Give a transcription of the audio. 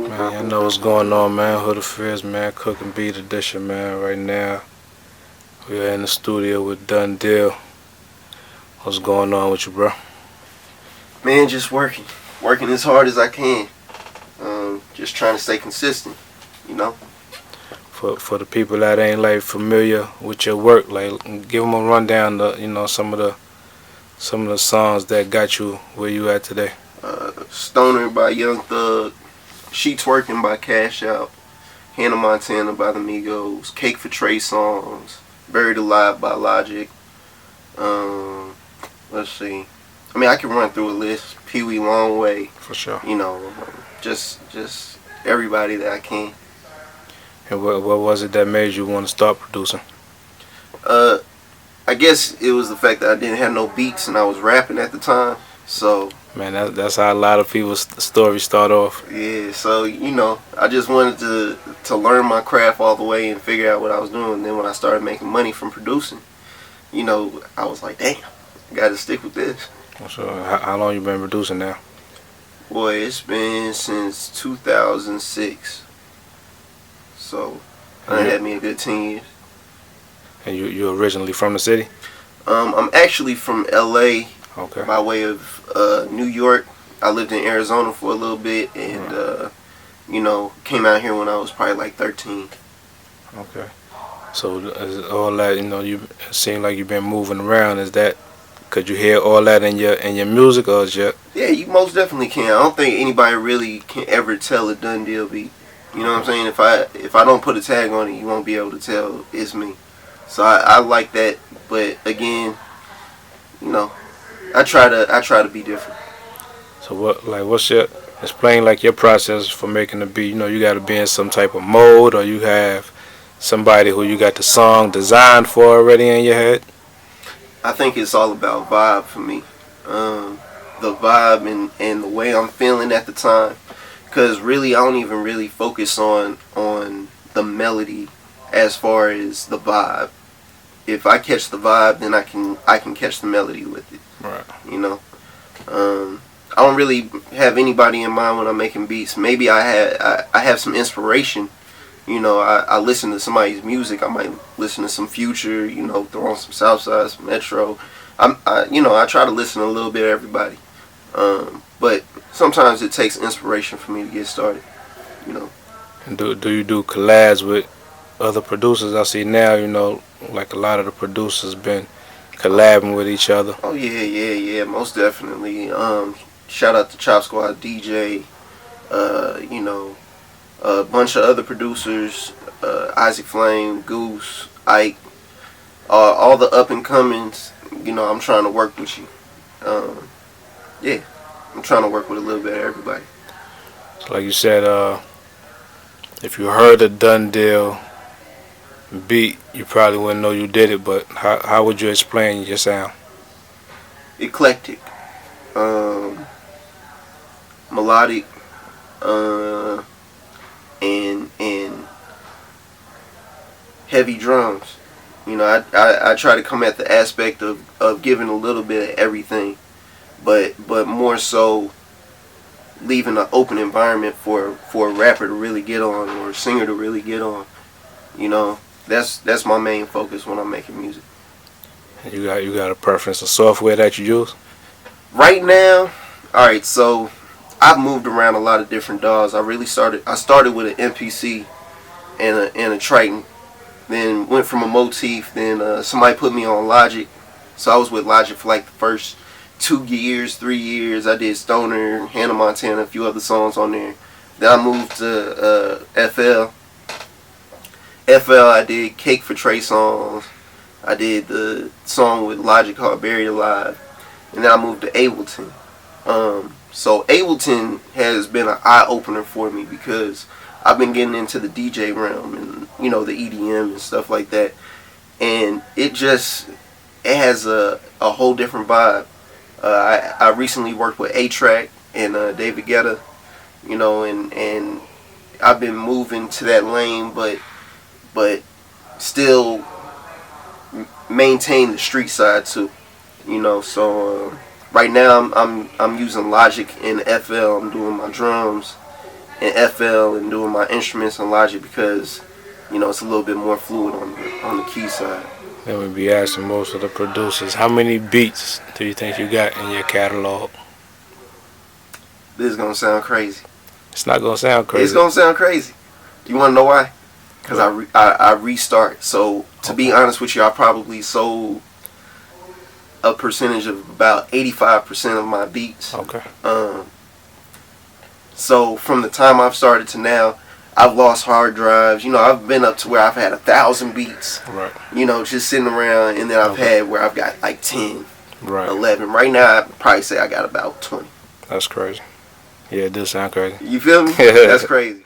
Man, y'all know what's going on, man. Hood Affairs, man. Cooking Beat Edition, man. Right now, we are in the studio with Done Deal. What's going on with you, bro? Man, just working as hard as I can. Just trying to stay consistent, you know. For the people that ain't like familiar with your work, like give them a rundown of some of the songs that got you where you at today. Stoner by Young Thug, Sheets Working by Cash Out, Hannah Montana by the Migos, Cake for Trey Songs, Buried Alive by Logic. Let's see. I mean, I can run through a list. Pee Wee Longway. For sure. You know, just everybody that I can. And what was it that made you want to start producing? I guess it was the fact that I didn't have no beats and I was rapping at the time. So man, that's how a lot of people's stories start off. yeah, so I just wanted to learn my craft all the way and figure out what I was doing. And then when I started making money from producing, I was like, damn, I got to stick with this. So how long you been producing now? Boy, it's been since 2006. So I had me a good 10 years. And you originally from the city? I'm actually from LA. Okay. By way of New York. I lived in Arizona for a little bit and came out here when I was probably like 13. Okay. So all that, you seem like you've been moving around. Is that, could you hear all that in your music, or is your... Yeah, you most definitely can. I don't think anybody really can ever tell a Done Deal beat. You know what I'm saying? If I don't put a tag on it, you won't be able to tell it's me. So I like that, but again, I try to be different. So what's your, explain like your process for making a beat? You got to be in some type of mode, or you have somebody who you got the song designed for already in your head? I think it's all about vibe for me. The vibe and the way I'm feeling at the time. Because really, I don't even really focus on the melody as far as the vibe. If I catch the vibe, then I can catch the melody with it. Right. I don't really have anybody in mind when I'm making beats. Maybe I have some inspiration. I listen to somebody's music. I might listen to some Future. Throw on some Southside, some Metro. I try to listen to a little bit of everybody. But sometimes it takes inspiration for me to get started. And do you do collabs with other producers? I see now, like a lot of the producers been collabing with each other. Oh yeah, most definitely. shout out to Chop Squad, DJ, you know, a bunch of other producers, Isaac Flame, Goose, Ike, all the up and comings. You know, I'm trying to work with you. Yeah, I'm trying to work with a little bit of everybody. So like you said, if you heard a Done Deal beat, you probably wouldn't know you did it. But how would you explain your sound? Eclectic, melodic, and heavy drums. You know, I try to come at the aspect of giving a little bit of everything, but more so leaving an open environment for a rapper to really get on or a singer to really get on. You know, that's my main focus when I'm making music. You got a preference of software that you use? Right now, all right. So I've moved around a lot of different DAWs. I started with an MPC and a Triton. Then went from a Motif. Then somebody put me on Logic. So I was with Logic for like the first 2 years, 3 years. I did Stoner, Hannah Montana, a few other songs on there. Then I moved to FL. I did Cake for Trey songs. I did the song with Logic called Buried Alive. And then I moved to Ableton. So Ableton has been an eye-opener for me because I've been getting into the DJ realm and, you know, the EDM and stuff like that. And it has a whole different vibe. I recently worked with A-Track and David Guetta, you know, and I've been moving to that lane, but still maintain the street side too, you know. So right now I'm using Logic in FL. I'm doing my drums in FL and doing my instruments in Logic because, you know, it's a little bit more fluid on the key side. Then we be asking most of the producers, how many beats do you think you got in your catalog? This is gonna sound crazy. It's not gonna sound crazy. It's gonna sound crazy. You wanna know why? Because I restart. So to be honest with you, I probably sold a percentage of about 85% of my beats. Okay. So from the time I've started to now, I've lost hard drives. You know, I've been up to where I've had 1,000 beats. Right. You know, just sitting around, and then I've had where I've got like 10, right, 11. Right now, I'd probably say I got about 20. That's crazy. Yeah, it does sound crazy. You feel me? That's crazy.